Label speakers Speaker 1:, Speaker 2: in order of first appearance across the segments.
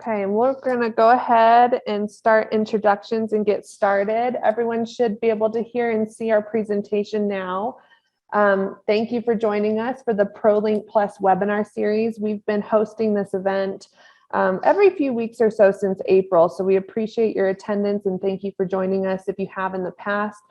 Speaker 1: Okay, and we're going to go ahead and start introductions and get started. Everyone should be able to hear and see our presentation now. Thank you for joining us for the ProLink Plus webinar series. We've been hosting this event every few weeks or so since April, so we appreciate your attendance and thank you for joining us if you have in the past.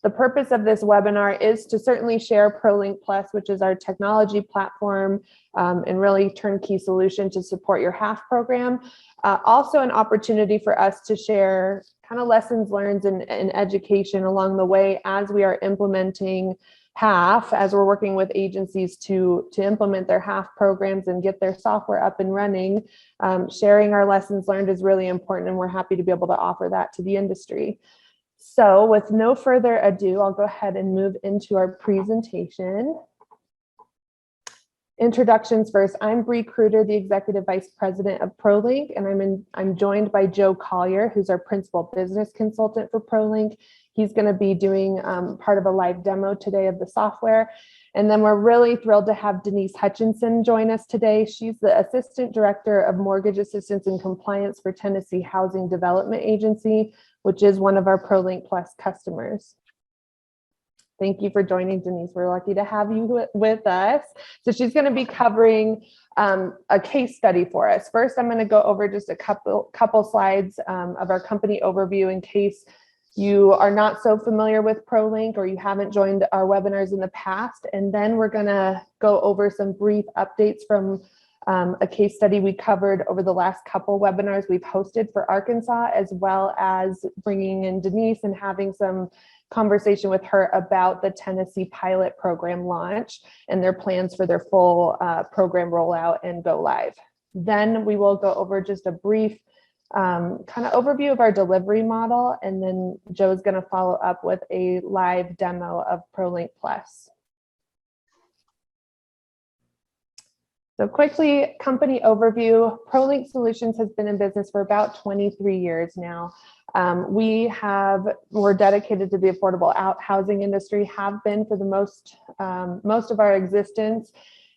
Speaker 1: The purpose of this webinar is to certainly share ProLink Plus, which is our technology platform and really turnkey solution to support your HAF program. Also an opportunity for us to share kind of lessons learned and education along the way as we are implementing HAF, as we're working with agencies to implement their HAF programs and get their software up and running. Sharing our lessons learned is really important, and we're happy to be able to offer that to the industry. So with no further ado, I'll go ahead and move into our presentation. Introductions first. I'm Bree Kruder, the Executive Vice President of ProLink, and I'm joined by Joe Collier, who's our Principal Business Consultant for ProLink. He's going to be doing part of a live demo today of the software. And then we're really thrilled to have Denise Hutchinson join us today. She's the Assistant Director of Mortgage Assistance and Compliance for Tennessee Housing Development Agency, which is one of our ProLink Plus customers. Thank you for joining, Denise. We're lucky to have you with us. So she's going to be covering a case study for us. First, I'm going to go over just a couple slides of our company overview in case you are not so familiar with ProLink or you haven't joined our webinars in the past. And then we're going to go over some brief updates from a case study we covered over the last couple webinars we've hosted for Arkansas, as well as bringing in Denise and having some conversation with her about the Tennessee pilot program launch and their plans for their full program rollout and go live. Then we will go over just a brief kind of overview of our delivery model, and then Joe's going to follow up with a live demo of ProLink Plus. So quickly, company overview. ProLink Solutions has been in business for about 23 years now. We're dedicated to the affordable housing industry, have been for the most of our existence.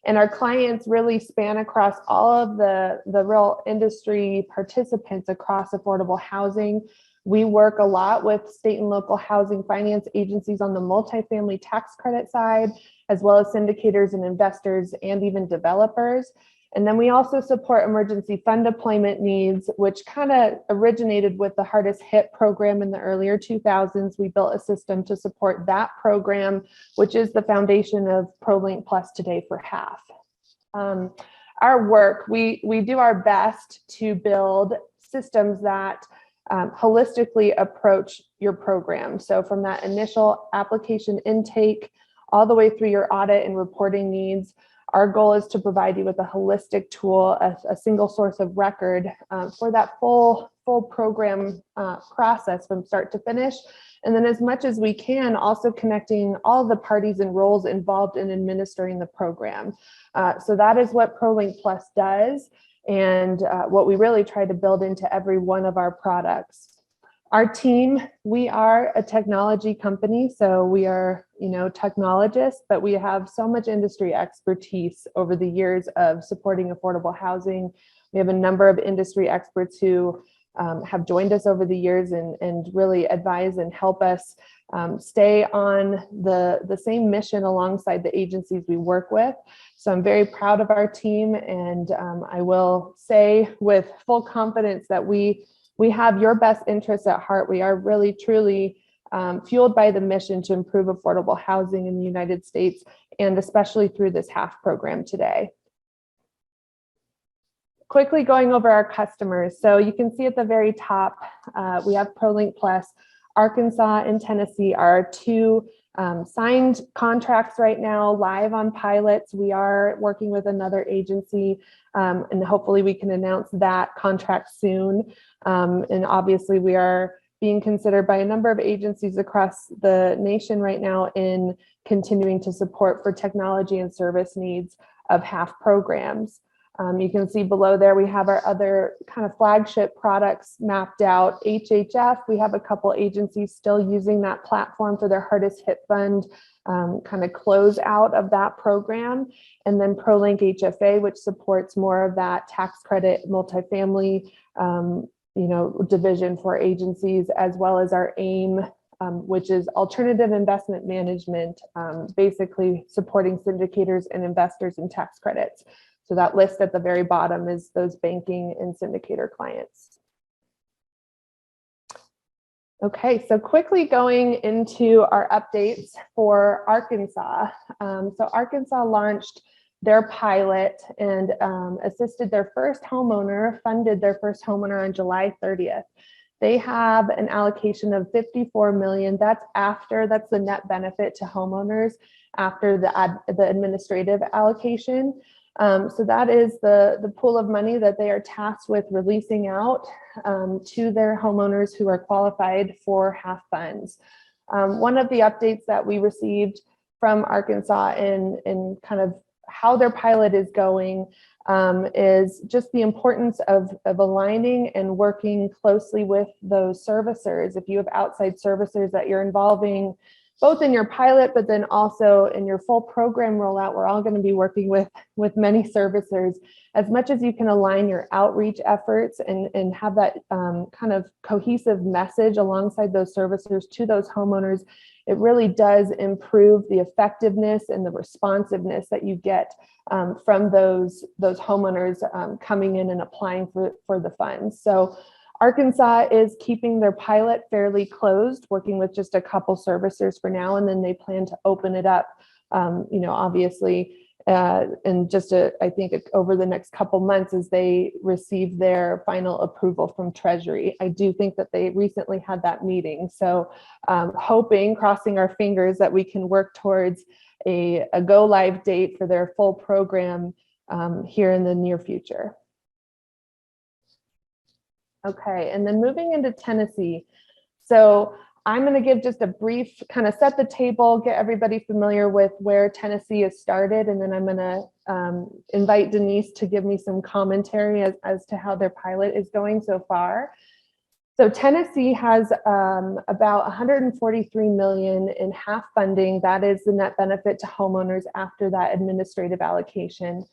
Speaker 1: And our clients really span across all of the real industry participants across affordable housing. We work a lot with state and local housing finance agencies on the multifamily tax credit side, as well as syndicators and investors and even developers. And then we also support emergency fund deployment needs, which kind of originated with the hardest hit program in the earlier 2000s. We built a system to support that program, which is the foundation of ProLink Plus today for HAF. Our work, we do our best to build systems that holistically approach your program. So from that initial application intake all the way through your audit and reporting needs, our goal is to provide you with a holistic tool, a single source of record for that full program process from start to finish. And then as much as we can, also connecting all the parties and roles involved in administering the program. So that is what ProLink Plus does, and what we really try to build into every one of our products. Our team, we are a technology company, so we are, technologists, but we have so much industry expertise over the years of supporting affordable housing. We have a number of industry experts who have joined us over the years and really advise and help us stay on the same mission alongside the agencies we work with. So I'm very proud of our team, and I will say with full confidence that we have your best interests at heart. We are really, truly fueled by the mission to improve affordable housing in the United States, and especially through this HAF program today. Quickly going over our customers. So you can see at the very top, we have ProLink Plus. Arkansas and Tennessee are two signed contracts right now, live on pilots. We are working with another agency, and hopefully we can announce that contract soon. And obviously we are being considered by a number of agencies across the nation right now in continuing to support for technology and service needs of HAF programs. You can see below there, we have our other kind of flagship products mapped out. HHF, we have a couple agencies still using that platform for their hardest hit fund kind of close out of that program. And then ProLink HFA, which supports more of that tax credit multifamily division for agencies, as well as our AIM, which is alternative investment management, basically supporting syndicators and investors in tax credits. So that list at the very bottom is those banking and syndicator clients. Okay, so quickly going into our updates for Arkansas. So Arkansas launched their pilot and assisted their first homeowner, funded their first homeowner on July 30th. They have an allocation of $54 million. That's the net benefit to homeowners after the administrative allocation. So that is the pool of money that they are tasked with releasing out to their homeowners who are qualified for half funds. One of the updates that we received from Arkansas in kind of how their pilot is going is just the importance of aligning and working closely with those servicers. If you have outside servicers that you're involving both in your pilot, but then also in your full program rollout, we're all going to be working with many servicers. As much as you can align your outreach efforts and have that kind of cohesive message alongside those servicers to those homeowners, it really does improve the effectiveness and the responsiveness that you get from those homeowners coming in and applying for the funds. So Arkansas is keeping their pilot fairly closed, working with just a couple servicers for now, and then they plan to open it up, obviously, and I think over the next couple months as they receive their final approval from Treasury. I do think that they recently had that meeting, so crossing our fingers that we can work towards a go live date for their full program here in the near future. Okay, and then moving into Tennessee. So I'm going to give just a brief kind of set the table, get everybody familiar with where Tennessee has started, and then I'm going to invite Denise to give me some commentary as to how their pilot is going so far. So Tennessee has about $143 million in half funding. That is the net benefit to homeowners after that administrative allocation.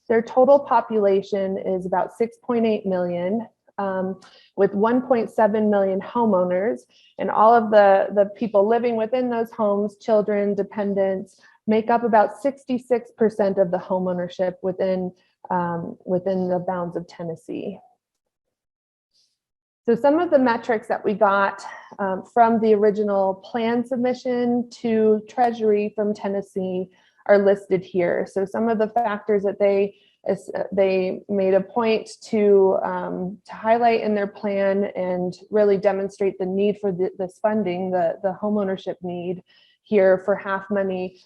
Speaker 1: Their total population is about 6.8 million. With 1.7 million homeowners, and all of the people living within those homes, children, dependents, make up about 66% of the homeownership within the bounds of Tennessee. So some of the metrics that we got from the original plan submission to Treasury from Tennessee are listed here. So some of the factors that they made a point to highlight in their plan and really demonstrate the need for this funding, the homeownership need here for half money,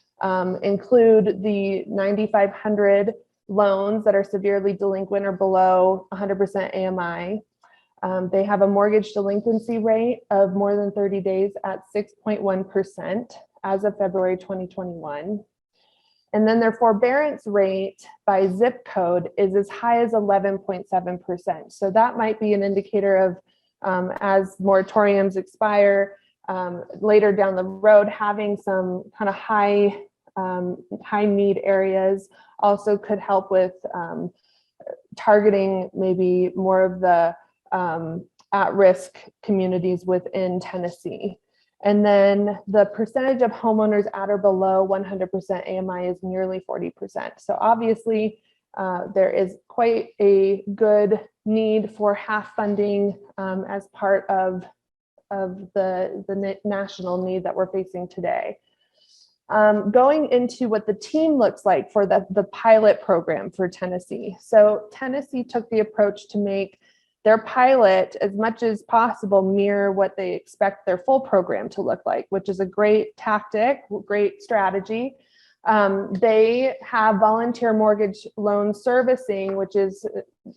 Speaker 1: include the 9,500 loans that are severely delinquent or below 100% AMI. They have a mortgage delinquency rate of more than 30 days at 6.1% as of February 2021. And then their forbearance rate by zip code is as high as 11.7%. So that might be an indicator of as moratoriums expire later down the road, having some kind of high need areas also could help with targeting maybe more of the at-risk communities within Tennessee. And then the percentage of homeowners at or below 100% AMI is nearly 40%. So obviously there is quite a good need for half funding as part of the national need that we're facing today. Going into what the team looks like for the pilot program for Tennessee. So Tennessee took the approach to make their pilot, as much as possible, mirror what they expect their full program to look like, which is a great tactic, great strategy. They have volunteer mortgage loan servicing, which is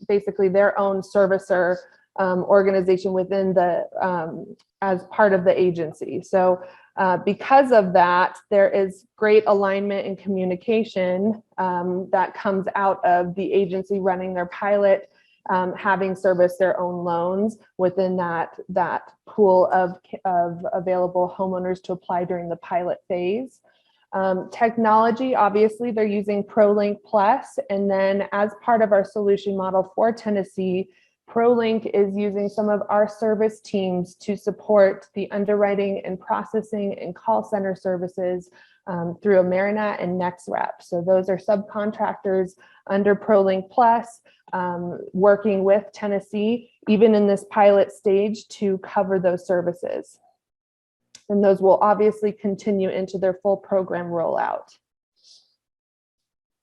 Speaker 1: basically their own servicer organization within as part of the agency. So Because of that, there is great alignment and communication that comes out of the agency running their pilot, having serviced their own loans within that pool of available homeowners to apply during the pilot phase. Technology, obviously, they're using ProLink Plus, and then as part of our solution model for Tennessee, ProLink is using some of our service teams to support the underwriting and processing and call center services through Marinat and NextRep. So those are subcontractors under ProLink Plus, working with Tennessee, even in this pilot stage, to cover those services. And those will obviously continue into their full program rollout.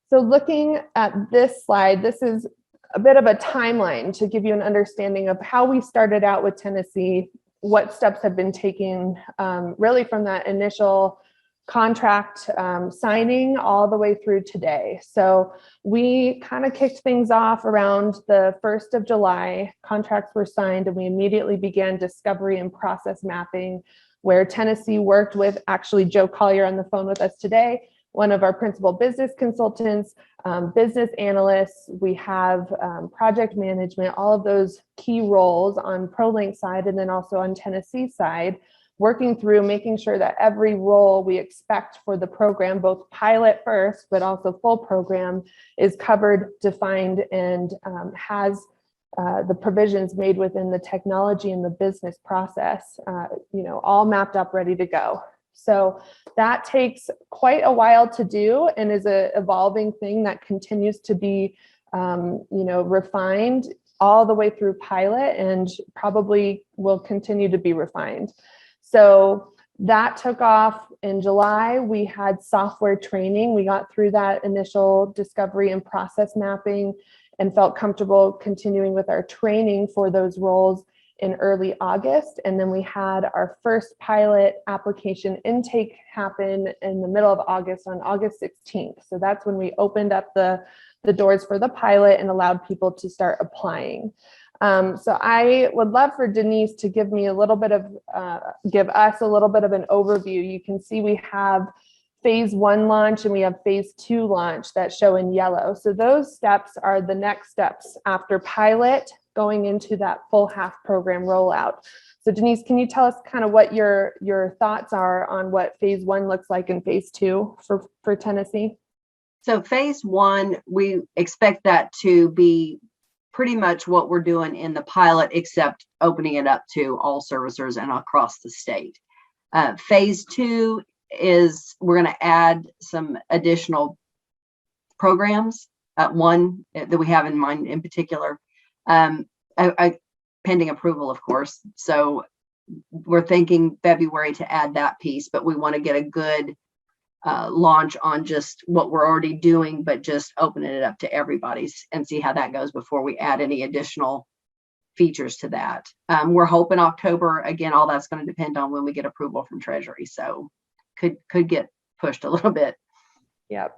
Speaker 1: So looking at this slide, this is a bit of a timeline to give you an understanding of how we started out with Tennessee, what steps have been taken really from that initial contract signing all the way through today. So we kind of kicked things off around the 1st of July. Contracts were signed and we immediately began discovery and process mapping, where Tennessee worked with actually Joe Collier on the phone with us today, one of our principal business consultants, business analysts. We have project management, all of those key roles on ProLink side, and then also on Tennessee side, working through making sure that every role we expect for the program, both pilot first, but also full program, is covered, defined, and has the provisions made within the technology and the business process, all mapped up, ready to go. So that takes quite a while to do and is an evolving thing that continues to be, refined all the way through pilot and probably will continue to be refined. So that took off in July. We had software training. We got through that initial discovery and process mapping and felt comfortable continuing with our training for those roles in early August. And then we had our first pilot application intake happen in the middle of August, on August 16th. So that's when we opened up the doors for the pilot and allowed people to start applying. So I would love for Denise to give us a little bit of an overview. You can see we have phase 1 launch and we have phase 2 launch that show in yellow. So those steps are the next steps after pilot, going into that full half program rollout. So Denise, can you tell us kind of what your thoughts are on what phase 1 looks like in phase 2 for Tennessee?
Speaker 2: So phase 1, we expect that to be pretty much what we're doing in the pilot, except opening it up to all servicers and across the state. Phase 2 is we're going to add some additional programs, one that we have in mind in particular, pending approval, of course. So we're thinking February to add that piece, but we want to get a good launch on just what we're already doing, but just opening it up to everybody and see how that goes before we add any additional features to that. We're hoping October. Again, all that's going to depend on when we get approval from Treasury. So could get pushed a little bit.
Speaker 1: Yep.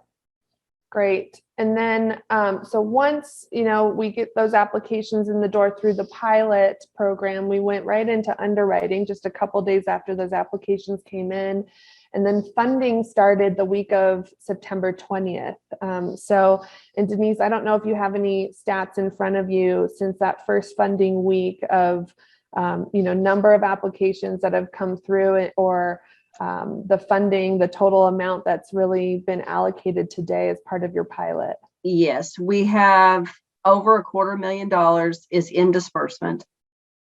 Speaker 1: Great. And then, so once, we get those applications in the door through the pilot program, we went right into underwriting just a couple of days after those applications came in. And then funding started the week of September 20th. And Denise, I don't know if you have any stats in front of you since that first funding week of, number of applications that have come through, or the funding, the total amount that's really been allocated today as part of your pilot.
Speaker 2: Yes, we have over $250,000 is in disbursement.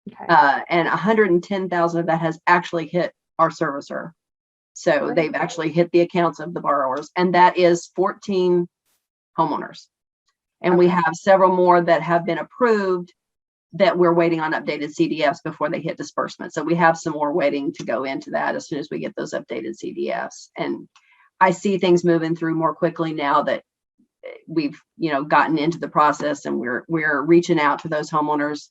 Speaker 2: Okay. And 110,000 of that has actually hit our servicer. So right. They've actually hit the accounts of the borrowers, and that is 14 homeowners. And okay. We have several more that have been approved that we're waiting on updated CDFs before they hit disbursement. So we have some more waiting to go into that as soon as we get those updated CDFs. And I see things moving through more quickly now that we've, gotten into the process, and we're reaching out to those homeowners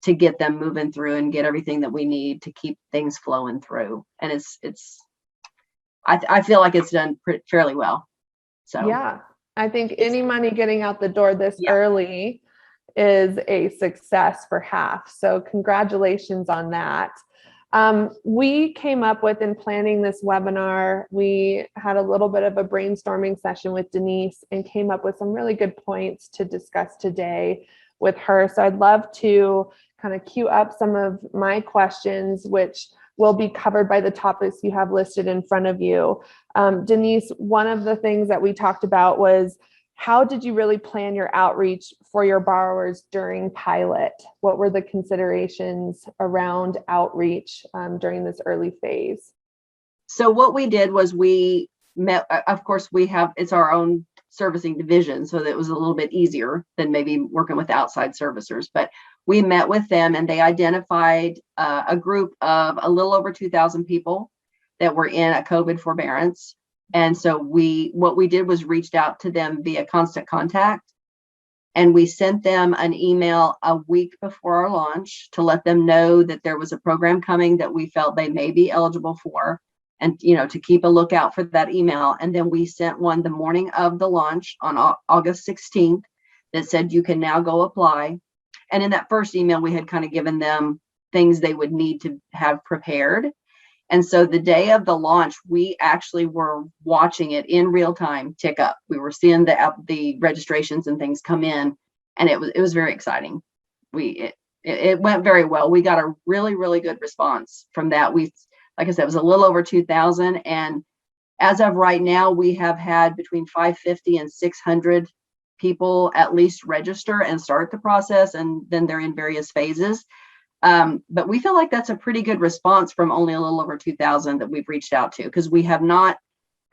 Speaker 2: to get them moving through and get everything that we need to keep things flowing through. And I feel like it's done fairly well. So
Speaker 1: yeah, I think any money getting out the door this early is a success for half. So congratulations on that. We came up with, in planning this webinar, we had a little bit of a brainstorming session with Denise and came up with some really good points to discuss today with her. So I'd love to kind of queue up some of my questions, which will be covered by the topics you have listed in front of you. Denise, one of the things that we talked about was, how did you really plan your outreach for your borrowers during pilot? What were the considerations around outreach during this early phase?
Speaker 2: So what we did was we met, of course, it's our own servicing division, so that it was a little bit easier than maybe working with outside servicers. But we met with them and they identified a group of a little over 2,000 people that were in a COVID forbearance. And so what we did was reached out to them via Constant Contact, and we sent them an email a week before our launch to let them know that there was a program coming that we felt they may be eligible for, and to keep a lookout for that email. And then we sent one the morning of the launch on August 16th that said, you can now go apply. And in that first email, we had kind of given them things they would need to have prepared. And so the day of the launch, we actually were watching it in real time tick up. We were seeing the registrations and things come in, and it was very exciting. It went very well. We got a really, really good response from that. Like I said, it was a little over 2,000. And as of right now, we have had between 550 and 600 people at least register and start the process, and then they're in various phases. But we feel like that's a pretty good response from only a little over 2,000 that we've reached out to, because we have not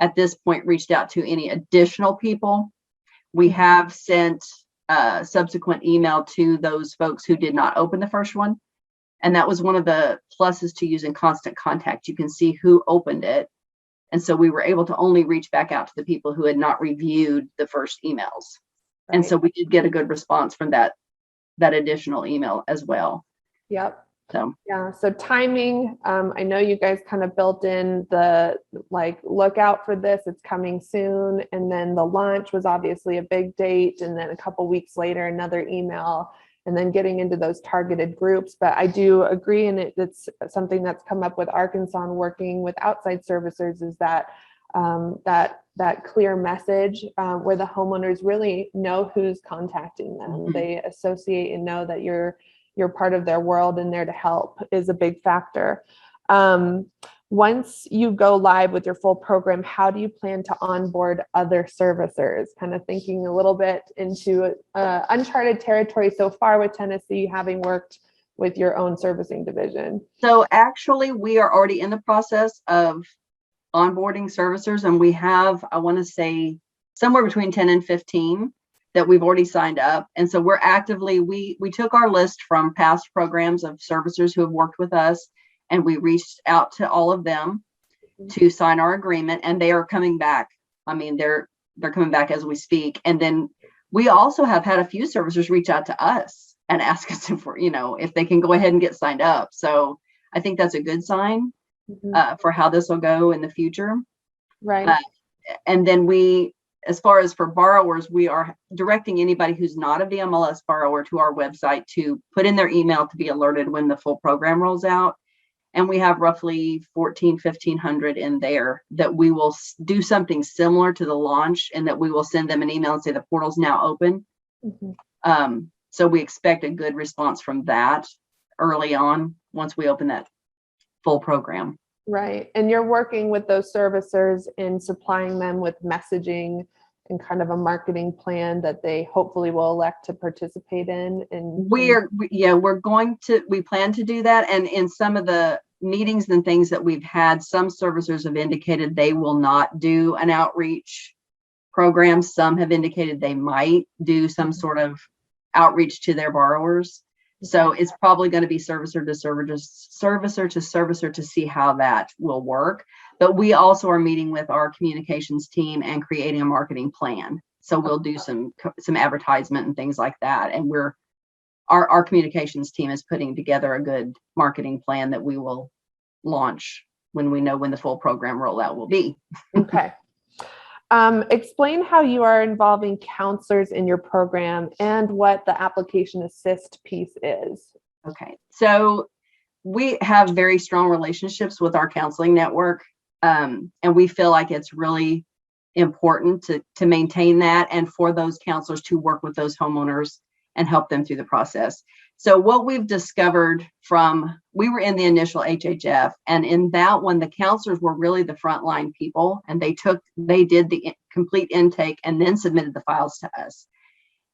Speaker 2: at this point reached out to any additional people. We have sent subsequent email to those folks who did not open the first one. And that was one of the pluses to using Constant Contact. You can see who opened it. And so we were able to only reach back out to the people who had not reviewed the first emails. Right. And so we did get a good response from that additional email as well.
Speaker 1: Yep.
Speaker 2: So
Speaker 1: yeah. So timing, I know you guys kind of built in the look out for this, it's coming soon. And then the launch was obviously a big date. And then a couple weeks later, another email, and then getting into those targeted groups. But I do agree, and it's something that's come up with Arkansas and working with outside servicers, is that that clear message where the homeowners really know who's contacting them. Mm-hmm. They associate and know that you're part of their world and there to help is a big factor. Once you go live with your full program, how do you plan to onboard other servicers? Kind of thinking a little bit into uncharted territory so far with Tennessee, having worked with your own servicing division.
Speaker 2: So actually, we are already in the process of onboarding servicers, and we have, I want to say, somewhere between 10 and 15 that we've already signed up. And so we're actively, we took our list from past programs of servicers who have worked with us, and we reached out to all of them to sign our agreement, and they are coming back. I mean, they're coming back as we speak. And then we also have had a few servicers reach out to us and ask us if they can go ahead and get signed up. So I think that's a good sign for how this will go in the future.
Speaker 1: Right.
Speaker 2: And then as far as for borrowers, we are directing anybody who's not a VMLS borrower to our website to put in their email to be alerted when the full program rolls out. And we have roughly 1,500 in there that we will do something similar to the launch, and that we will send them an email and say the portal's now open. Mm-hmm. So we expect a good response from that early on once we open that full program.
Speaker 1: Right. And you're working with those servicers in supplying them with messaging and kind of a marketing plan that they hopefully will elect to participate in. And
Speaker 2: we plan to do that. And in some of the meetings and things that we've had, some servicers have indicated they will not do an outreach program. Some have indicated they might do some sort of outreach to their borrowers. So it's probably going to be servicer to servicer to see how that will work. But we also are meeting with our communications team and creating a marketing plan. So we'll do some advertisement and things like that. And our communications team is putting together a good marketing plan that we will launch when we know when the full program rollout will be.
Speaker 1: Okay. Explain how you are involving counselors in your program and what the application assist piece is.
Speaker 2: Okay, so we have very strong relationships with our counseling network. And we feel like it's really important to maintain that, and for those counselors to work with those homeowners and help them through the process. So what we've discovered we were in the initial HHF, and in that one, the counselors were really the frontline people, and they did the complete intake and then submitted the files to us.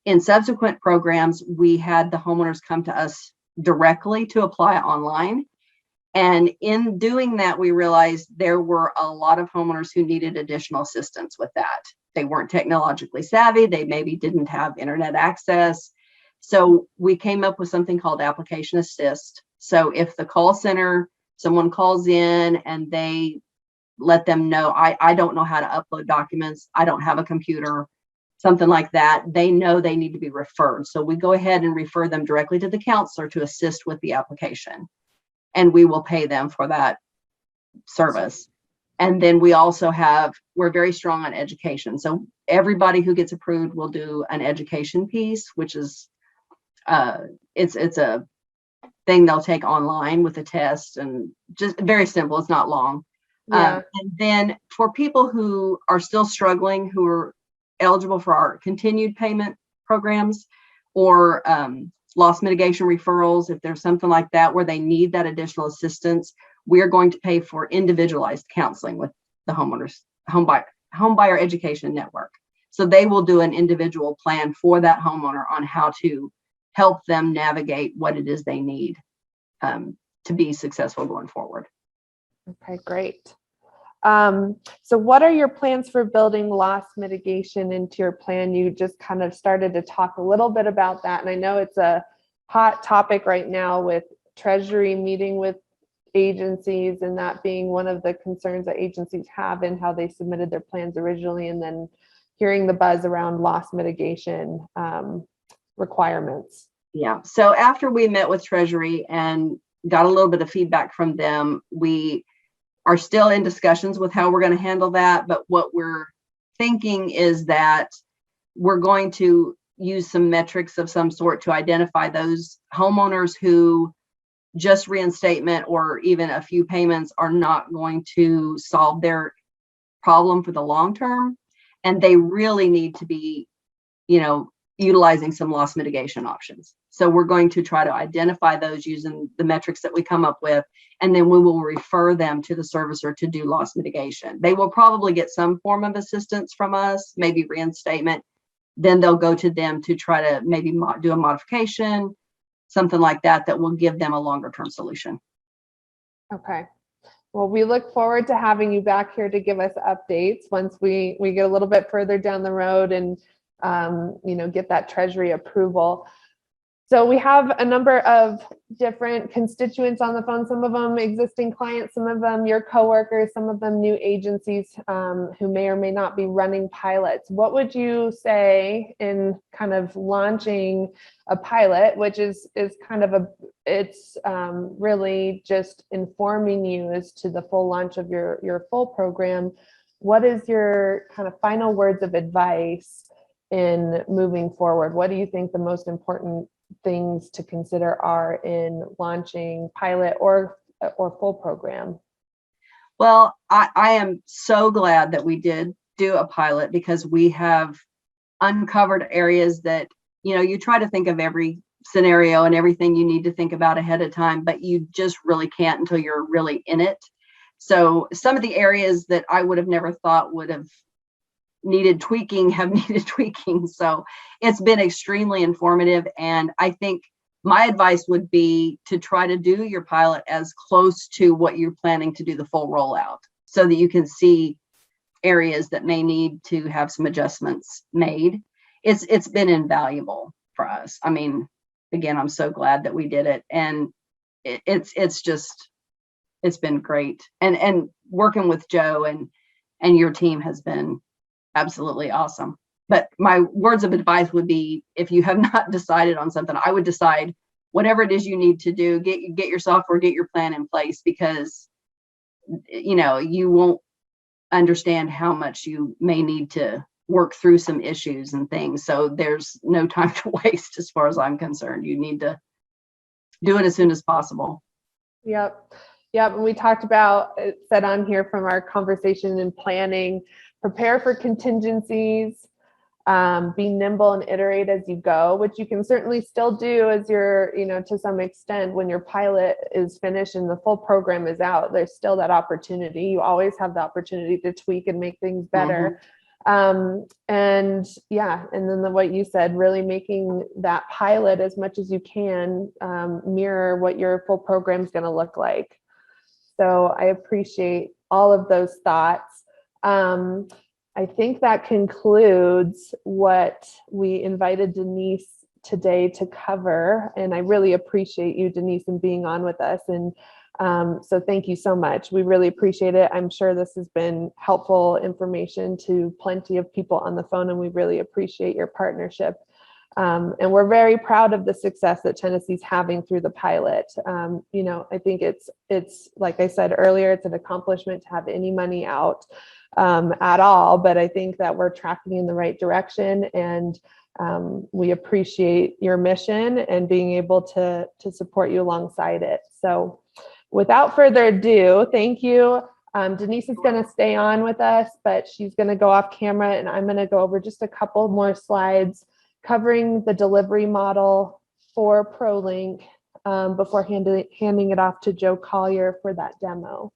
Speaker 2: In subsequent programs, we had the homeowners come to us directly to apply online. And in doing that, we realized there were a lot of homeowners who needed additional assistance with that. They weren't technologically savvy. They maybe didn't have internet access. So we came up with something called Application Assist. So if the call center, someone calls in and they let them know, I don't know how to upload documents, I don't have a computer, something like that, they know they need to be referred. So we go ahead and refer them directly to the counselor to assist with the application. And we will pay them for that service. And then we also we're very strong on education. So everybody who gets approved will do an education piece, which is, it's a thing they'll take online with a test, and just very simple. It's not long.
Speaker 1: Yeah.
Speaker 2: And then for people who are still struggling, who are eligible for our continued payment programs, or loss mitigation referrals, if there's something like that where they need that additional assistance, we're going to pay for individualized counseling with the home buyer education network. So they will do an individual plan for that homeowner on how to help them navigate what it is they need to be successful going forward.
Speaker 1: Okay, great. So what are your plans for building loss mitigation into your plan? You just kind of started to talk a little bit about that. And I know it's a hot topic right now with Treasury meeting with agencies, and that being one of the concerns that agencies have in how they submitted their plans originally, and then hearing the buzz around loss mitigation requirements.
Speaker 2: Yeah. So after we met with Treasury and got a little bit of feedback from them, we are still in discussions with how we're going to handle that. But what we're thinking is that we're going to use some metrics of some sort to identify those homeowners who just reinstatement or even a few payments are not going to solve their problem for the long term. And they really need to be, utilizing some loss mitigation options. So we're going to try to identify those using the metrics that we come up with, and then we will refer them to the servicer to do loss mitigation. They will probably get some form of assistance from us, maybe reinstatement. Then they'll go to them to try to maybe do a modification, something like that, that will give them a longer term solution.
Speaker 1: Okay. Well, we look forward to having you back here to give us updates once we get a little bit further down the road and get that Treasury approval. So we have a number of different constituents on the phone, some of them existing clients, some of them your coworkers, some of them new agencies who may or may not be running pilots. What would you say in kind of launching a pilot, which is kind of it's really just informing you as to the full launch of your full program? What is your kind of final words of advice in moving forward? What do you think the most important things to consider are in launching pilot or full program?
Speaker 2: Well, I am so glad that we did do a pilot, because we have uncovered areas that, you try to think of every scenario and everything you need to think about ahead of time, but you just really can't until you're really in it. So some of the areas that I would have never thought would have needed tweaking have needed tweaking. So it's been extremely informative. And I think my advice would be to try to do your pilot as close to what you're planning to do the full rollout, so that you can see areas that may need to have some adjustments made. It's been invaluable for us. I mean, again, I'm so glad that we did it. And it's been great. And working with Joe and your team has been absolutely awesome. But my words of advice would be, if you have not decided on something, I would decide whatever it is you need to do, get your software, get your plan in place, because you won't understand how much you may need to work through some issues and things. So there's no time to waste as far as I'm concerned. You need to do it as soon as possible.
Speaker 1: Yep. Yep. And we talked about, it said on here from our conversation and planning, prepare for contingencies, be nimble and iterate as you go, which you can certainly still do as you're, to some extent, when your pilot is finished and the full program is out, there's still that opportunity. You always have the opportunity to tweak and make things better. And yeah, and then what you said, really making that pilot as much as you can mirror what your full program is going to look like. So I appreciate all of those thoughts. I think that concludes what we invited Denise today to cover. And I really appreciate you, Denise, and being on with us. And so thank you so much. We really appreciate it. I'm sure this has been helpful information to plenty of people on the phone, and we really appreciate your partnership. And we're very proud of the success that Tennessee's having through the pilot. I think it's like I said earlier, it's an accomplishment to have any money out at all, but I think that we're tracking in the right direction, and we appreciate your mission and being able to support you alongside it. So without further ado, thank you. Denise is going to stay on with us, but she's going to go off camera, and I'm going to go over just a couple more slides covering the delivery model for ProLink before handing it off to Joe Collier for that demo.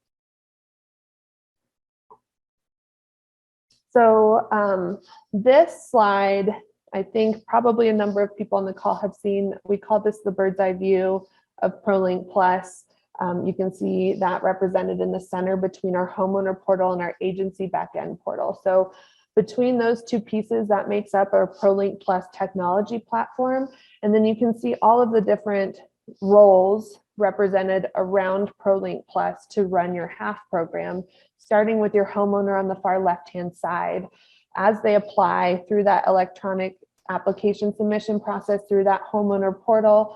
Speaker 1: So this slide, I think probably a number of people on the call have seen. We call this the bird's eye view of ProLink Plus. You can see that represented in the center between our homeowner portal and our agency backend portal. So between those two pieces, that makes up our ProLink Plus technology platform. And then you can see all of the different roles represented around ProLink Plus to run your HAF program, starting with your homeowner on the far left-hand side. As they apply through that electronic application submission process, through that homeowner portal,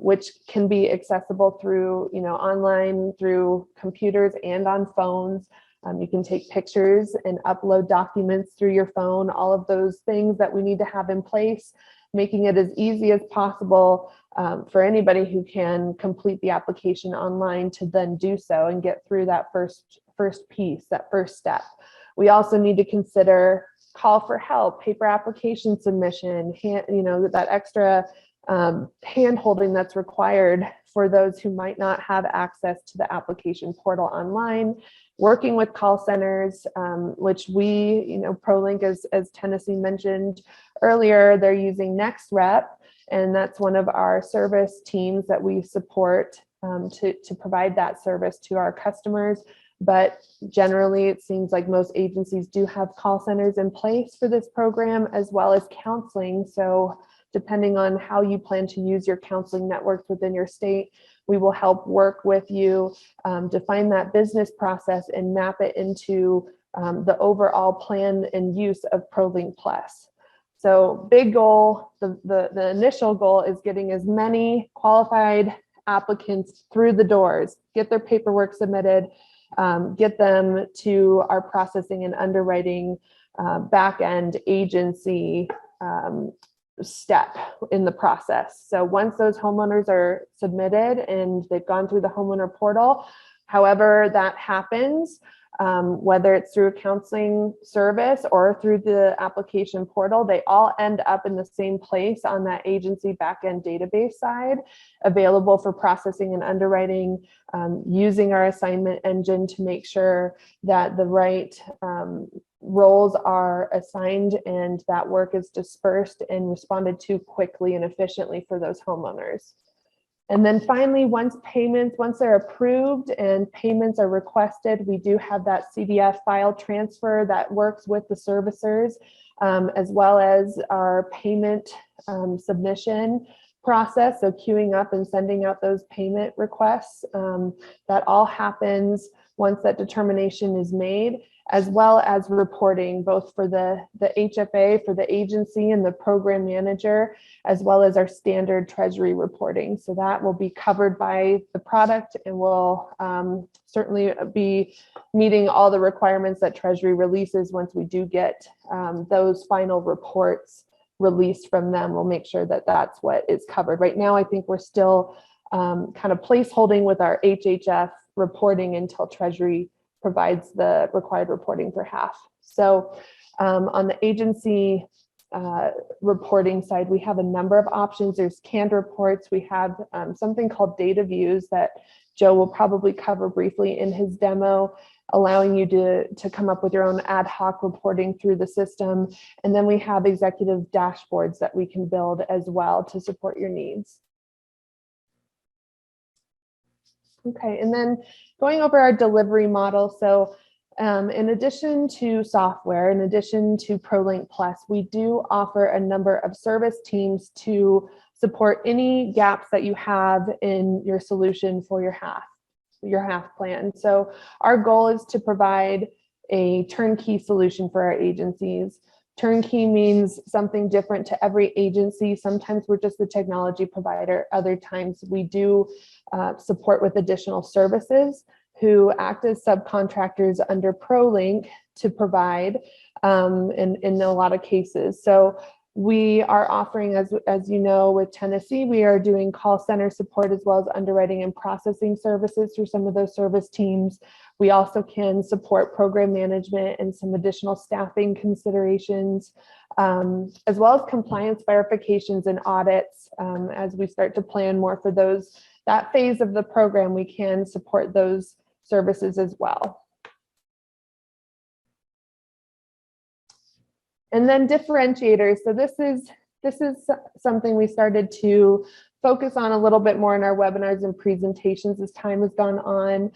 Speaker 1: which can be accessible through, online, through computers and on phones. You can take pictures and upload documents through your phone, all of those things that we need to have in place, making it as easy as possible for anybody who can complete the application online to then do so and get through that first piece, that first step. We also need to consider call for help, paper application submission, that extra hand holding that's required for those who might not have access to the application portal online, working with call centers, which we, ProLink, as Tennessee mentioned earlier, they're using NextRep, and that's one of our service teams that we support to provide that service to our customers. But generally, it seems like most agencies do have call centers in place for this program, as well as counseling. So depending on how you plan to use your counseling networks within your state, we will help work with you, define that business process and map it into the overall plan and use of ProLink Plus. So big goal, the initial goal is getting as many qualified applicants through the doors, get their paperwork submitted, get them to our processing and underwriting back-end agency step in the process. So once those homeowners are submitted and they've gone through the homeowner portal, however that happens, whether it's through a counseling service or through the application portal, they all end up in the same place on that agency backend database side, available for processing and underwriting, using our assignment engine to make sure that the right roles are assigned and that work is dispersed and responded to quickly and efficiently for those homeowners. And then finally, once they're approved and payments are requested, we do have that CDF file transfer that works with the servicers, as well as our payment submission process. So queuing up and sending out those payment requests, that all happens once that determination is made, as well as reporting both for the HFA, for the agency and the program manager, as well as our standard treasury reporting. So that will be covered by the product and will certainly be meeting all the requirements that treasury releases. Once we do get those final reports released from them, we'll make sure that that's what is covered. Right now, I think we're still kind of placeholding with our HHF reporting until Treasury provides the required reporting for half. So on the agency reporting side, we have a number of options. There's canned reports. We have something called data views that Joe will probably cover briefly in his demo, allowing you to come up with your own ad hoc reporting through the system. And then we have executive dashboards that we can build as well to support your needs. Okay, and then going over our delivery model. So in addition to software, in addition to ProLink Plus, we do offer a number of service teams to support any gaps that you have in your solution for your half plan. So our goal is to provide a turnkey solution for our agencies. Turnkey means something different to every agency. Sometimes we're just the technology provider. Other times we do support with additional services who act as subcontractors under ProLink to provide in a lot of cases. So we are offering, as you know, with Tennessee, we are doing call center support as well as underwriting and processing services through some of those service teams. We also can support program management and some additional staffing considerations, as well as compliance verifications and audits. As we start to plan more for that phase of the program, we can support those services as well. And then differentiators. So this is something we started to focus on a little bit more in our webinars and presentations as time has gone on.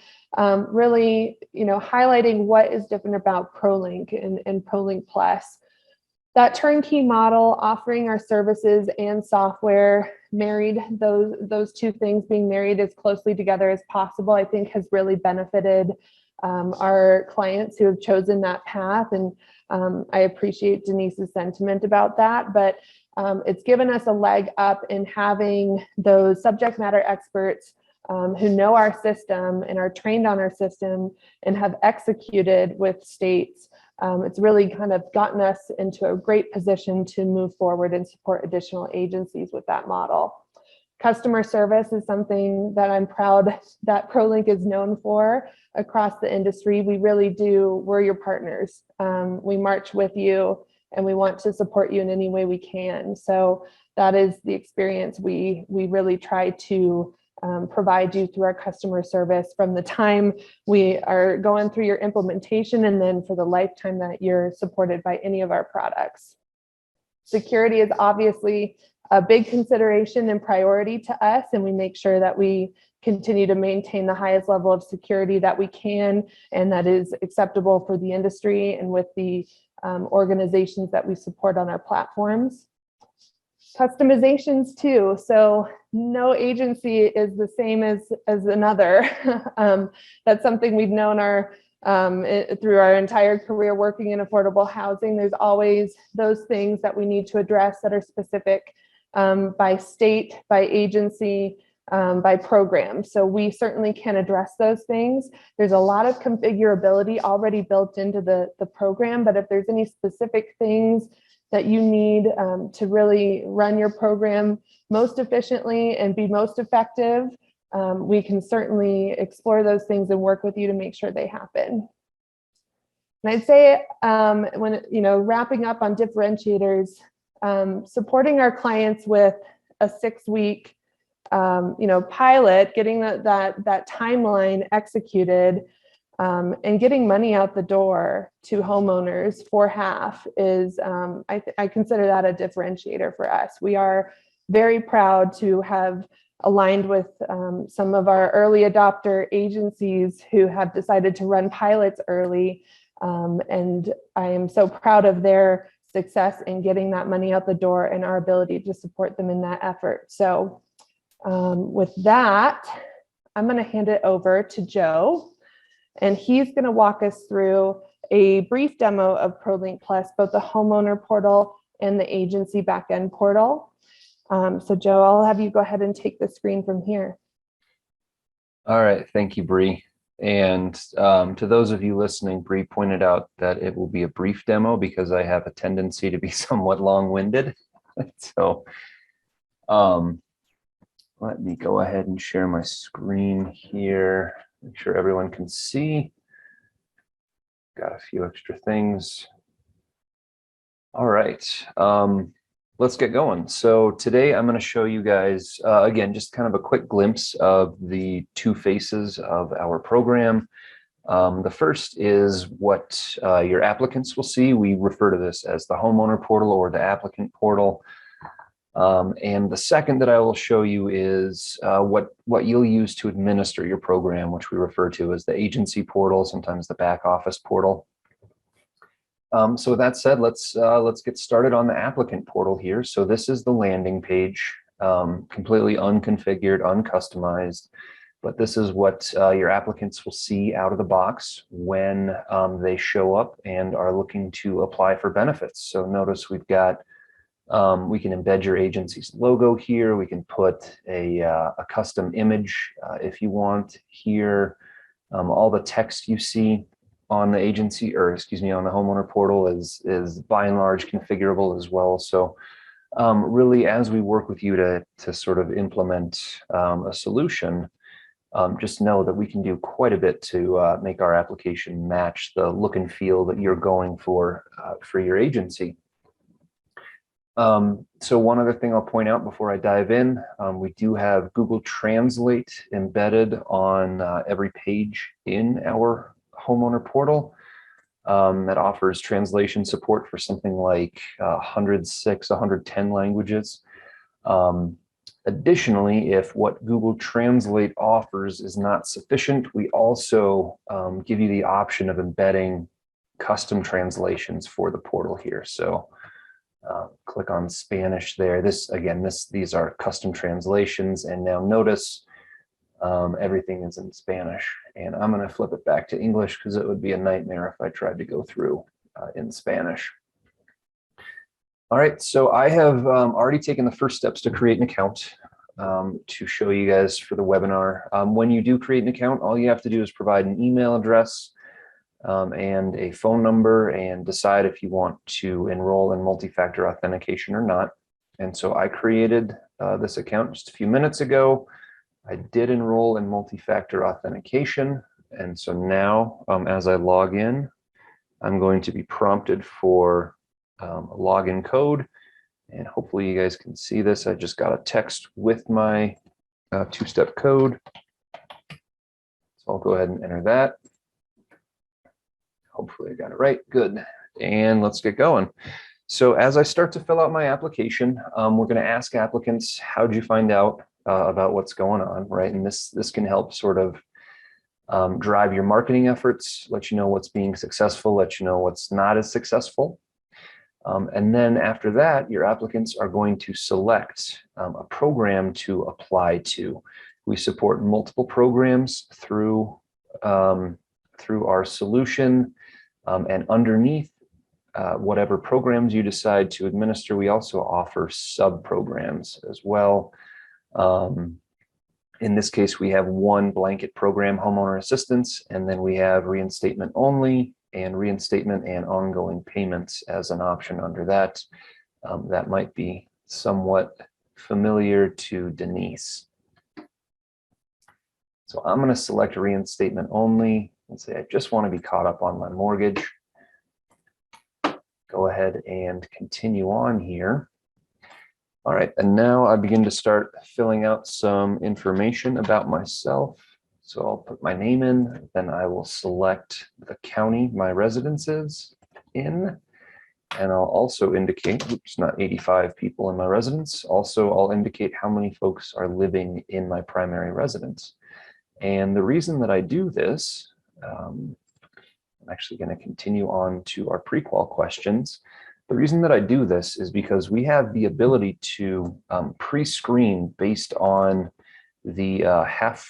Speaker 1: Really, highlighting what is different about ProLink and ProLink Plus. That turnkey model, offering our services and software, married, those two things being married as closely together as possible, I think has really benefited our clients who have chosen that path. And I appreciate Denise's sentiment about that, but it's given us a leg up in having those subject matter experts who know our system and are trained on our system and have executed with states. It's really kind of gotten us into a great position to move forward and support additional agencies with that model. Customer service is something that I'm proud that ProLink is known for across the industry. We really do, we're your partners. We march with you and we want to support you in any way we can. So that is the experience we really try to provide you through our customer service from the time we are going through your implementation and then for the lifetime that you're supported by any of our products. Security is obviously a big consideration and priority to us, and we make sure that we continue to maintain the highest level of security that we can and that is acceptable for the industry and with the organizations that we support on our platforms. Customizations too. So no agency is the same as another. That's something we've known through our entire career working in affordable housing. There's always those things that we need to address that are specific by state, by agency, by program. So we certainly can address those things. There's a lot of configurability already built into the program, but if there's any specific things that you need to really run your program most efficiently and be most effective, we can certainly explore those things and work with you to make sure they happen. And I'd say when, wrapping up on differentiators, supporting our clients with a 6-week, pilot, getting that timeline executed, and getting money out the door to homeowners for half is, I consider that a differentiator for us. We are very proud to have aligned with some of our early adopter agencies who have decided to run pilots early. And I am so proud of their success in getting that money out the door and our ability to support them in that effort. So with that, I'm going to hand it over to Joe. And he's going to walk us through a brief demo of ProLink Plus, both the homeowner portal and the agency backend portal. So Joe, I'll have you go ahead and take the screen from here.
Speaker 3: All right, thank you, Bree. And to those of you listening, Bree pointed out that it will be a brief demo because I have a tendency to be somewhat long-winded. So Let me go ahead and share my screen here. Make sure everyone can see. Got a few extra things. All right, let's get going. So today I'm going to show you guys, again, just kind of a quick glimpse of the two faces of our program. The first is what your applicants will see. We refer to this as the homeowner portal or the applicant portal. And the second that I will show you is what you'll use to administer your program, which we refer to as the agency portal, sometimes the back office portal. So with that said, let's get started on the applicant portal here. So this is the landing page, completely unconfigured, uncustomized, but this is what your applicants will see out of the box when they show up and are looking to apply for benefits. So notice we've got, we can embed your agency's logo here. We can put a custom image if you want here. All the text you see on the agency, or excuse me, on the homeowner portal is by and large configurable as well. So really, as we work with you to sort of implement a solution, just know that we can do quite a bit to make our application match the look and feel that you're going for your agency. So one other thing I'll point out before I dive in, we do have Google Translate embedded on every page in our homeowner portal that offers translation support for something like 106, 110 languages. Additionally, if what Google Translate offers is not sufficient, we also give you the option of embedding custom translations for the portal here. So click on Spanish there. These are custom translations, and now notice everything is in Spanish, and I'm going to flip it back to English because it would be a nightmare if I tried to go through in Spanish. All right, so I have already taken the first steps to create an account to show you guys for the webinar. When you do create an account, all you have to do is provide an email address and a phone number and decide if you want to enroll in multi-factor authentication or not. And so I created this account just a few minutes ago. I did enroll in multi-factor authentication. And so now as I log in, I'm going to be prompted for a login code. And hopefully you guys can see this. I just got a text with my two-step code. So I'll go ahead and enter that. Hopefully I got it right. Good. And let's get going. So as I start to fill out my application, we're going to ask applicants, how'd you find out about what's going on, right? And this can help sort of drive your marketing efforts, let you know what's being successful, let you know what's not as successful. And then after that, your applicants are going to select a program to apply to. We support multiple programs through our solution, and underneath whatever programs you decide to administer, we also offer sub-programs as well. In this case, we have one blanket program, Homeowner Assistance, and then we have reinstatement only and reinstatement and ongoing payments as an option under that. That might be somewhat familiar to Denise. So I'm going to select reinstatement only and say, I just want to be caught up on my mortgage. Go ahead and continue on here. All right, and now I begin to start filling out some information about myself. So I'll put my name in, then I will select the county my residence is in, and I'll also indicate, oops, not 85 people in my residence. Also, I'll indicate how many folks are living in my primary residence. And the reason that I do this, I'm actually going to continue on to our pre-qual questions. The reason that I do this is because we have the ability to pre-screen based on the half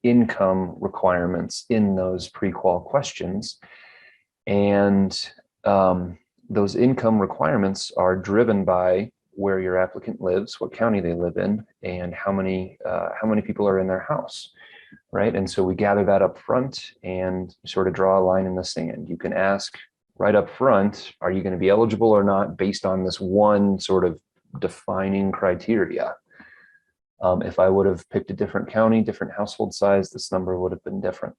Speaker 3: income requirements in those pre-qual questions. And those income requirements are driven by where your applicant lives, what county they live in, and how many people are in their house, right? And so we gather that up front and sort of draw a line in the sand. You can ask right up front, are you going to be eligible or not based on this one sort of defining criteria? If I would have picked a different county, different household size, this number would have been different.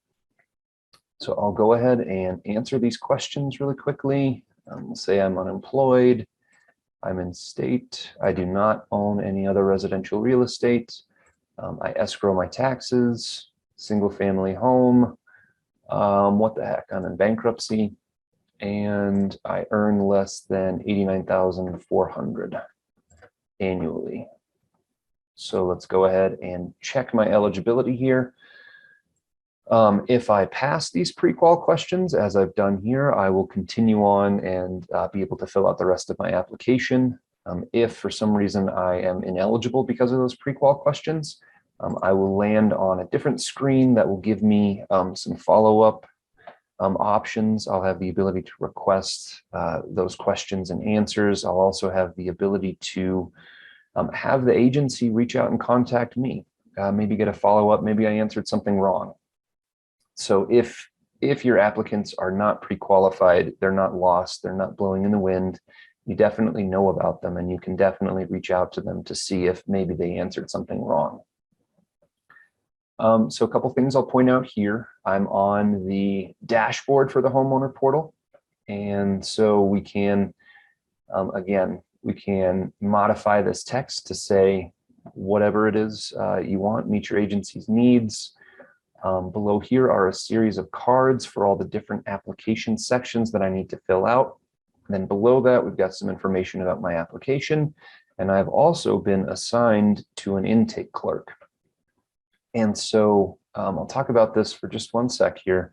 Speaker 3: So I'll go ahead and answer these questions really quickly. We'll say I'm unemployed. I'm in state. I do not own any other residential real estate. I escrow my taxes, single family home. What the heck, I'm in bankruptcy, and I earn less than 89,400 annually. So let's go ahead and check my eligibility here. If I pass these pre-qual questions, as I've done here, I will continue on and be able to fill out the rest of my application. If for some reason I am ineligible because of those pre-qual questions, I will land on a different screen that will give me some follow-up options. I'll have the ability to request those questions and answers. I'll also have the ability to have the agency reach out and contact me, maybe get a follow-up, maybe I answered something wrong. So if your applicants are not pre-qualified, they're not lost, they're not blowing in the wind, you definitely know about them and you can definitely reach out to them to see if maybe they answered something wrong. So a couple things I'll point out here. I'm on the dashboard for the homeowner portal. And so we can, again, we can modify this text to say whatever it is you want, meet your agency's needs. Below here are a series of cards for all the different application sections that I need to fill out. And then below that, we've got some information about my application. And I've also been assigned to an intake clerk. And so I'll talk about this for just one sec here.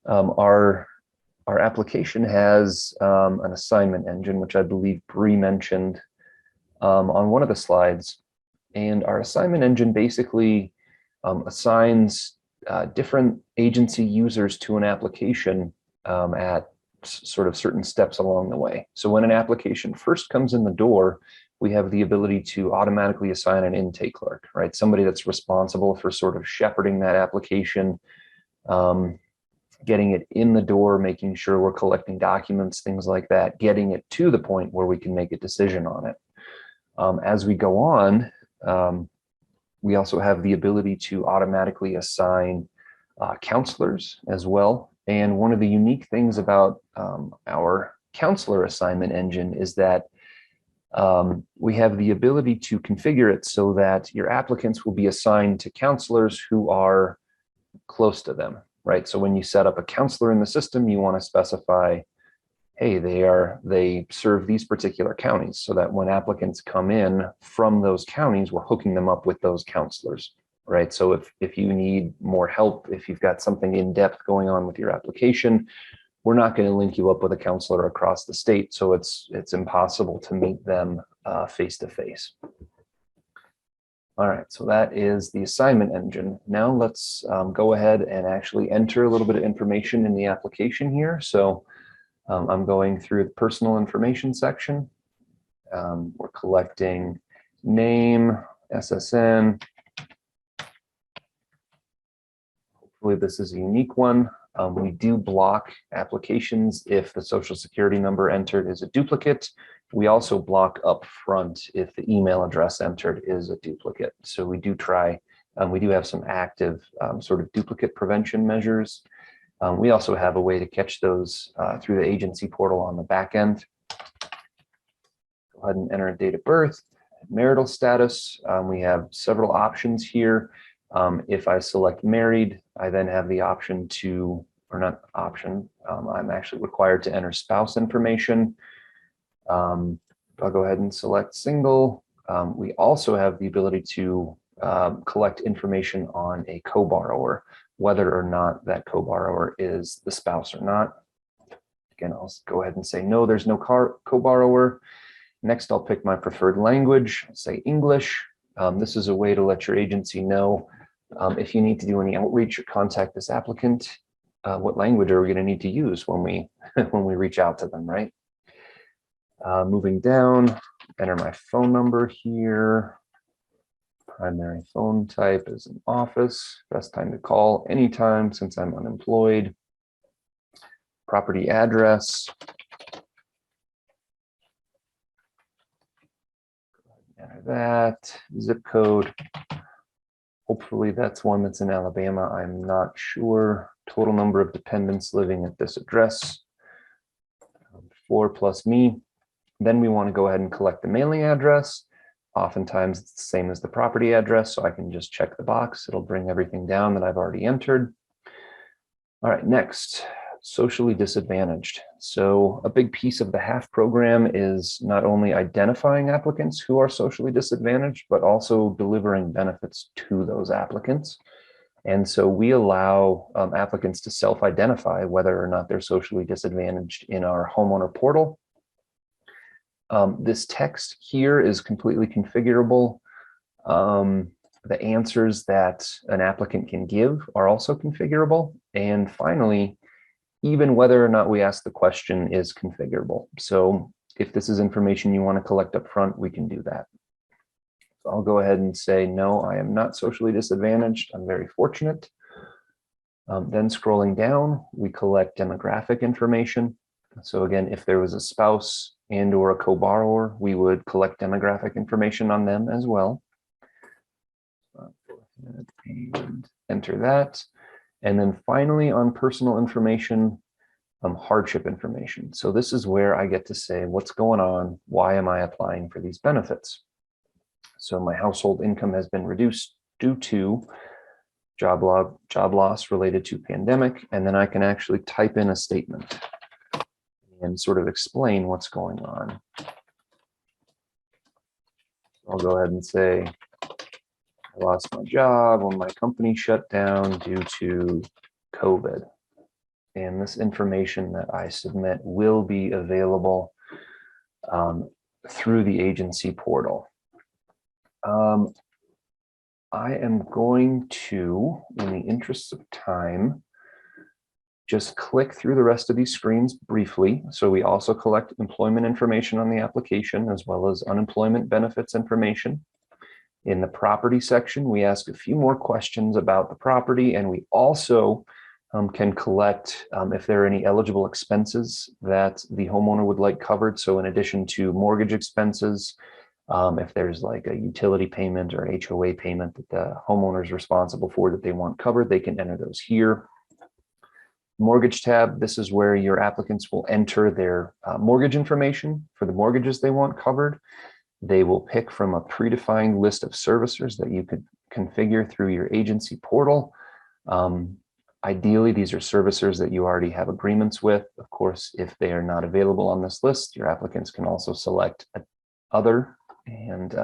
Speaker 3: Our application has an assignment engine, which I believe Bree mentioned on one of the slides. And our assignment engine basically assigns different agency users to an application at sort of certain steps along the way. So when an application first comes in the door, we have the ability to automatically assign an intake clerk, right? Somebody that's responsible for sort of shepherding that application, getting it in the door, making sure we're collecting documents, things like that, getting it to the point where we can make a decision on it. As we go on, we also have the ability to automatically assign counselors as well. And one of the unique things about our counselor assignment engine is that we have the ability to configure it so that your applicants will be assigned to counselors who are close to them, right? So when you set up a counselor in the system, you want to specify, hey, they serve these particular counties, so that when applicants come in from those counties, we're hooking them up with those counselors, right? So if you need more help, if you've got something in depth going on with your application, we're not going to link you up with a counselor across the state, so it's impossible to meet them face to face. All right, so that is the assignment engine. Now let's go ahead and actually enter a little bit of information in the application here. So I'm going through the personal information section. We're collecting name, SSN. Hopefully this is a unique one. We do block applications if the social security number entered is a duplicate. We also block up front if the email address entered is a duplicate. So we do try, we do have some active sort of duplicate prevention measures. We also have a way to catch those through the agency portal on the back end. Go ahead and enter a date of birth, marital status. We have several options here. If I select married, I then have the option to, or not option, I'm actually required to enter spouse information. I'll go ahead and select single. We also have the ability to collect information on a co-borrower, whether or not that co-borrower is the spouse or not. Again, I'll go ahead and say, no, there's no co-borrower. Next, I'll pick my preferred language, say English. This is a way to let your agency know if you need to do any outreach or contact this applicant, what language are we going to need to use when we when we reach out to them, right? Moving down, enter my phone number here. Primary phone type is an office. Best time to call anytime since I'm unemployed. Property address. enter that. Zip code. Hopefully that's one that's in Alabama. I'm not sure. Total number of dependents living at this address. 4 plus me. Then we want to go ahead and collect the mailing address. Oftentimes it's the same as the property address, so I can just check the box. It'll bring everything down that I've already entered. All right, next, socially disadvantaged. So a big piece of the HAF program is not only identifying applicants who are socially disadvantaged, but also delivering benefits to those applicants. And so we allow applicants to self-identify whether or not they're socially disadvantaged in our homeowner portal. This text here is completely configurable. The answers that an applicant can give are also configurable. And finally, even whether or not we ask the question is configurable. So if this is information you want to collect up front, we can do that. So I'll go ahead and say, no, I am not socially disadvantaged. I'm very fortunate. Then scrolling down, we collect demographic information. So again, if there was a spouse and or a co-borrower, we would collect demographic information on them as well. And enter that. And then finally on personal information, hardship information. So this is where I get to say what's going on, why am I applying for these benefits? So my household income has been reduced due to job loss related to pandemic, and then I can actually type in a statement and sort of explain what's going on. I'll go ahead and say, I lost my job when my company shut down due to COVID. And this information that I submit will be available through the agency portal. I am going to, in the interest of time, just click through the rest of these screens briefly. So we also collect employment information on the application as well as unemployment benefits information. In the property section, we ask a few more questions about the property, and we also can collect if there are any eligible expenses that the homeowner would like covered. So in addition to mortgage expenses, if there's like a utility payment or an HOA payment that the homeowner is responsible for that they want covered, they can enter those here. Mortgage tab, this is where your applicants will enter their mortgage information for the mortgages they want covered. They will pick from a predefined list of servicers that you could configure through your agency portal. Ideally, these are servicers that you already have agreements with. Of course, if they are not available on this list, your applicants can also select other and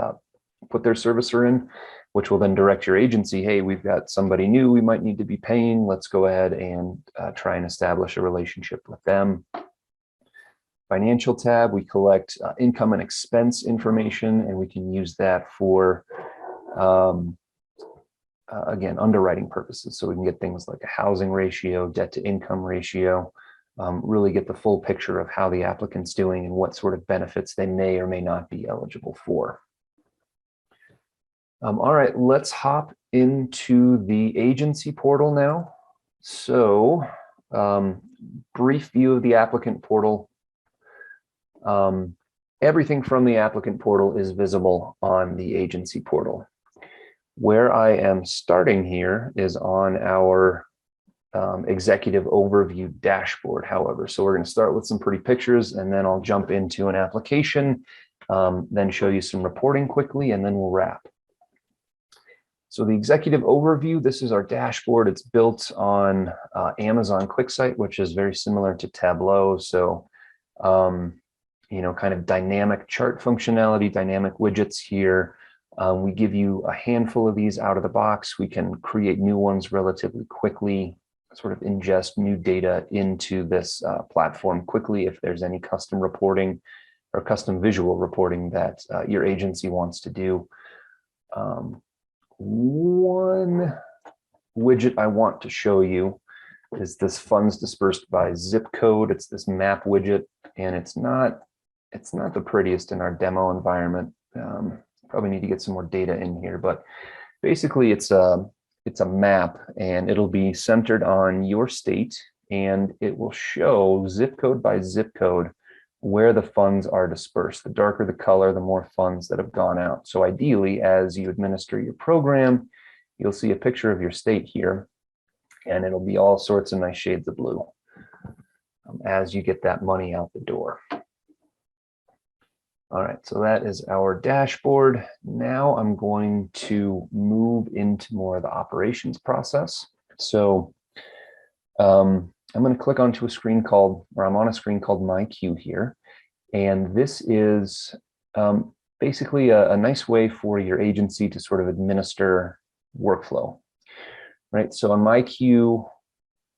Speaker 3: put their servicer in, which will then direct your agency, hey, we've got somebody new we might need to be paying. Let's go ahead and try and establish a relationship with them. Financial tab, we collect income and expense information, and we can use that for, again, underwriting purposes. So we can get things like a housing ratio, debt to income ratio, really get the full picture of how the applicant's doing and what sort of benefits they may or may not be eligible for. All right, let's hop into the agency portal now. So brief view of the applicant portal. Everything from the applicant portal is visible on the agency portal. Where I am starting here is on our executive overview dashboard, however. So we're going to start with some pretty pictures, and then I'll jump into an application, then show you some reporting quickly, and then we'll wrap. So the executive overview, this is our dashboard. It's built on Amazon QuickSight, which is very similar to Tableau. So, you know, kind of dynamic chart functionality, dynamic widgets here. We give you a handful of these out of the box. We can create new ones relatively quickly, sort of ingest new data into this platform quickly if there's any custom reporting or custom visual reporting that your agency wants to do. One widget I want to show you is this funds dispersed by zip code. It's this map widget, and it's not the prettiest in our demo environment. Probably need to get some more data in here, but basically it's a map, and it'll be centered on your state, and it will show zip code by zip code where the funds are dispersed. The darker the color, the more funds that have gone out. So ideally, as you administer your program, you'll see a picture of your state here, and it'll be all sorts of nice shades of blue as you get that money out the door. All right, so that is our dashboard. Now I'm going to move into more of the operations process. So I'm going to click onto a screen called, or I'm on a screen called My Queue here. And this is basically a nice way for your agency to sort of administer workflow, right? So on My Queue,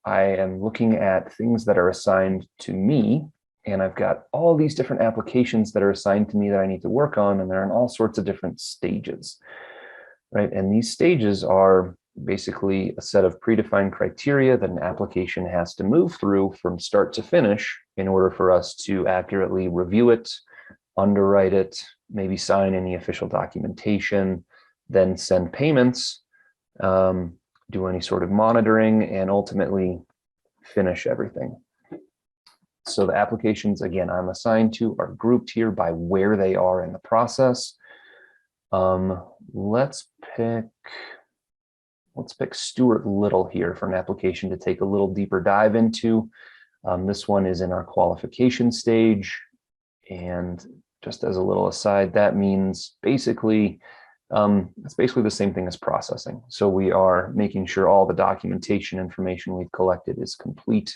Speaker 3: I am looking at things that are assigned to me, and I've got all these different applications that are assigned to me that I need to work on, and they're in all sorts of different stages, right? And these stages are basically a set of predefined criteria that an application has to move through from start to finish in order for us to accurately review it, underwrite it, maybe sign any official documentation, then send payments, do any sort of monitoring, and ultimately finish everything. So the applications, again, I'm assigned to are grouped here by where they are in the process. Let's pick Stuart Little here for an application to take a little deeper dive into. This one is in our qualification stage. And just as a little aside, that means basically, it's basically the same thing as processing. So we are making sure all the documentation information we've collected is complete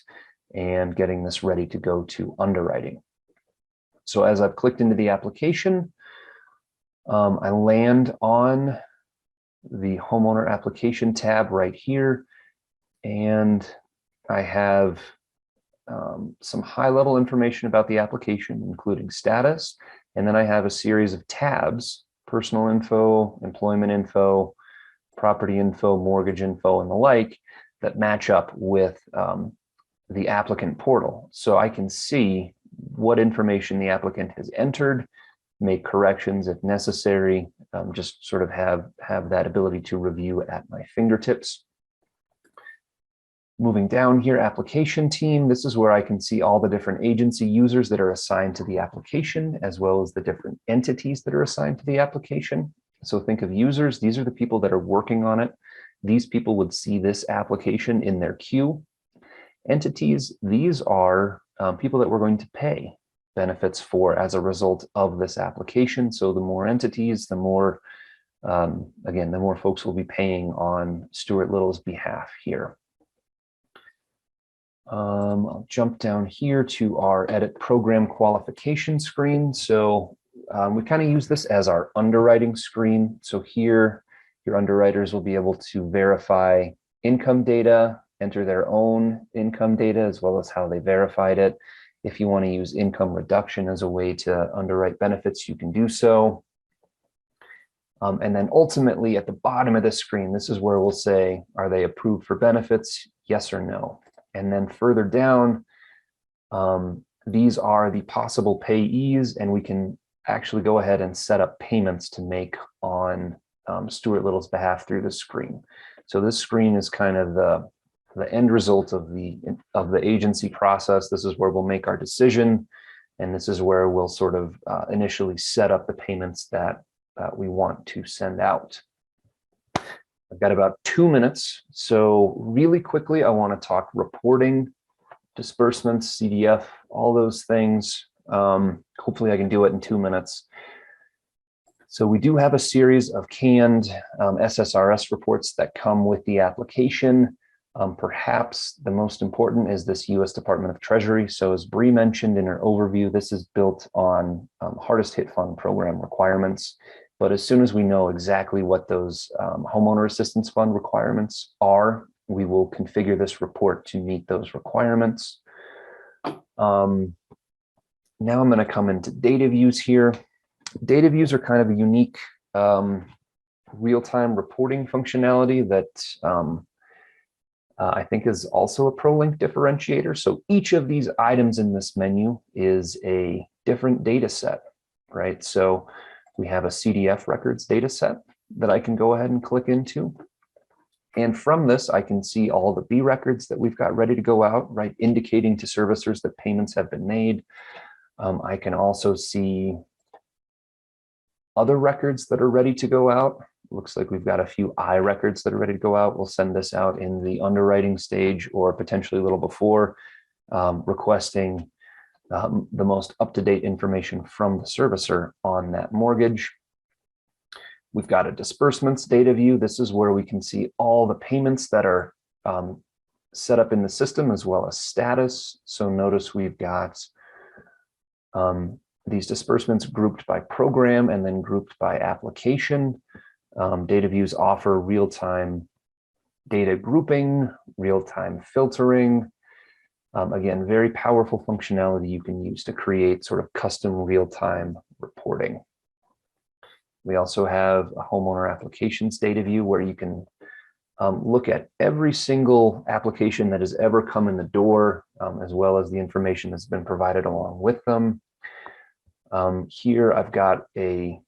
Speaker 3: and getting this ready to go to underwriting. So as I've clicked into the application, I land on the homeowner application tab right here, and I have some high-level information about the application, including status, and then I have a series of tabs: personal info, employment info, property info, mortgage info, and the like, that match up with the applicant portal. So I can see what information the applicant has entered, make corrections if necessary, just sort of have that ability to review at my fingertips. Moving down here, application team, this is where I can see all the different agency users that are assigned to the application, as well as the different entities that are assigned to the application. So think of users, these are the people that are working on it. These people would see this application in their queue. Entities, these are people that we're going to pay benefits for as a result of this application. So the more entities, the more, again, the more folks will be paying on Stuart Little's behalf here. I'll jump down here to our edit program qualification screen. So we kind of use this as our underwriting screen. So here, your underwriters will be able to verify income data, enter their own income data, as well as how they verified it. If you want to use income reduction as a way to underwrite benefits, you can do so. And then ultimately at the bottom of the screen, this is where we'll say, are they approved for benefits? Yes or no. And then further down, these are the possible payees, and we can actually go ahead and set up payments to make on Stuart Little's behalf through the screen. So this screen is kind of the end result of the agency process. This is where we'll make our decision, and this is where we'll sort of initially set up the payments that we want to send out. I've got about 2 minutes, so really quickly I want to talk reporting, disbursements, CDF, all those things. Hopefully I can do it in 2 minutes. So we do have a series of canned SSRS reports that come with the application. Perhaps the most important is this U.S. Department of Treasury. So as Bree mentioned in her overview, this is built on hardest hit fund program requirements. But as soon as we know exactly what those Homeowner Assistance Fund requirements are, we will configure this report to meet those requirements. Now I'm going to come into data views here. Data views are kind of a unique real-time reporting functionality that I think is also a ProLink differentiator. So each of these items in this menu is a different data set, right? So we have a CDF records data set that I can go ahead and click into. And from this, I can see all the B records that we've got ready to go out, right? Indicating to servicers that payments have been made. I can also see other records that are ready to go out. Looks like we've got a few I records that are ready to go out. We'll send this out in the underwriting stage or potentially a little before, requesting the most up-to-date information from the servicer on that mortgage. We've got a disbursements data view. This is where we can see all the payments that are set up in the system as well as status. So notice we've got these disbursements grouped by program and then grouped by application. Data views offer real-time data grouping, real-time filtering. Again, very powerful functionality you can use to create sort of custom real-time reporting. We also have a homeowner applications data view where you can look at every single application that has ever come in the door, as well as the information that's been provided along with them. Here I've got a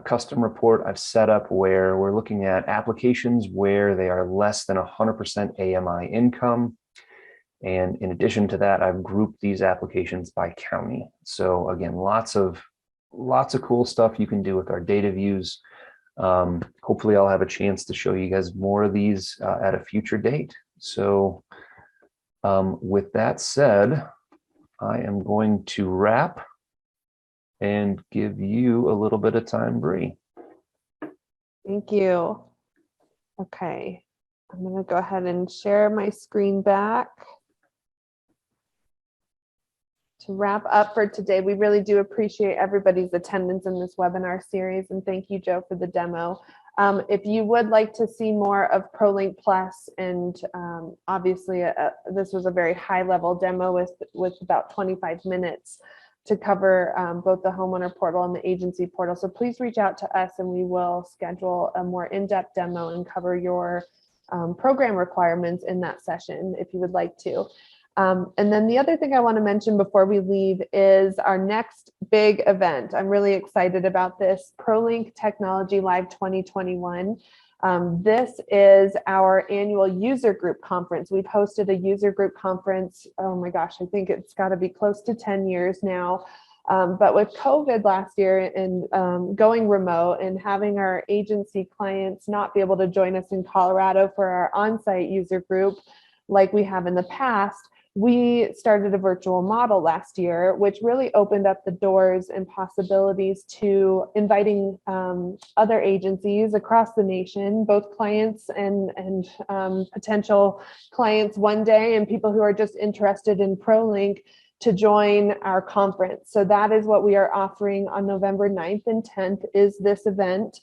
Speaker 3: custom report I've set up where we're looking at applications where they are less than 100% AMI income. And in addition to that, I've grouped these applications by county. So again, lots of cool stuff you can do with our data views. Hopefully I'll have a chance to show you guys more of these at a future date. So with that said, I am going to wrap and give you a little bit of time, Bree.
Speaker 1: Thank you. Okay, I'm going to go ahead and share my screen back. To wrap up for today, we really do appreciate everybody's attendance in this webinar series, and thank you, Joe, for the demo. If you would like to see more of ProLink Plus, and obviously this was a very high-level demo with about 25 minutes to cover both the homeowner portal and the agency portal. So please reach out to us and we will schedule a more in-depth demo and cover your program requirements in that session if you would like to. And then the other thing I want to mention before we leave is our next big event. I'm really excited about this, ProLink Technology Live 2021. This is our annual user group conference. We've hosted a user group conference, oh my gosh, I think it's got to be close to 10 years now. But with COVID last year and going remote and having our agency clients not be able to join us in Colorado for our on-site user group like we have in the past, we started a virtual model last year, which really opened up the doors and possibilities to inviting other agencies across the nation, both clients and potential clients one day, and people who are just interested in ProLink to join our conference. So that is what we are offering on November 9th and 10th is this event.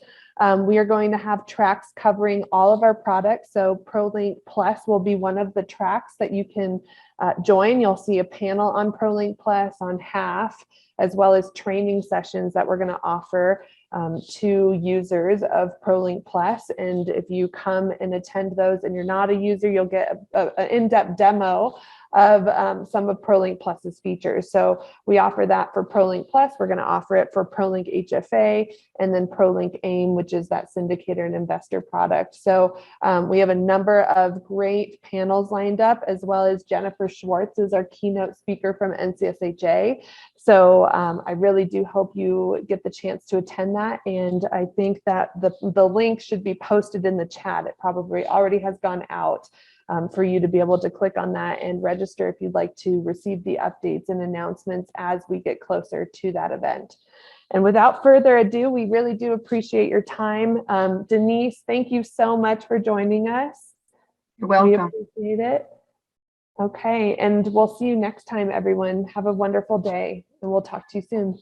Speaker 1: We are going to have tracks covering all of our products. So ProLink Plus will be one of the tracks that you can join. You'll see a panel on ProLink Plus, on half, as well as training sessions that we're going to offer to users of ProLink Plus. And if you come and attend those and you're not a user, you'll get an in-depth demo of some of ProLink Plus's features. So we offer that for ProLink Plus. We're going to offer it for ProLink HFA and then ProLink AIM, which is that syndicator and investor product. So we have a number of great panels lined up, as well as Jennifer Schwartz is our keynote speaker from NCSHA. So I really do hope you get the chance to attend that. And I think that the link should be posted in the chat. It probably already has gone out for you to be able to click on that and register if you'd like to receive the updates and announcements as we get closer to that event. And without further ado, we really do appreciate your time. Denise, thank you so much for joining us.
Speaker 2: You're welcome.
Speaker 1: We appreciate it. Okay, and we'll see you next time, everyone. Have a wonderful day, and we'll talk to you soon.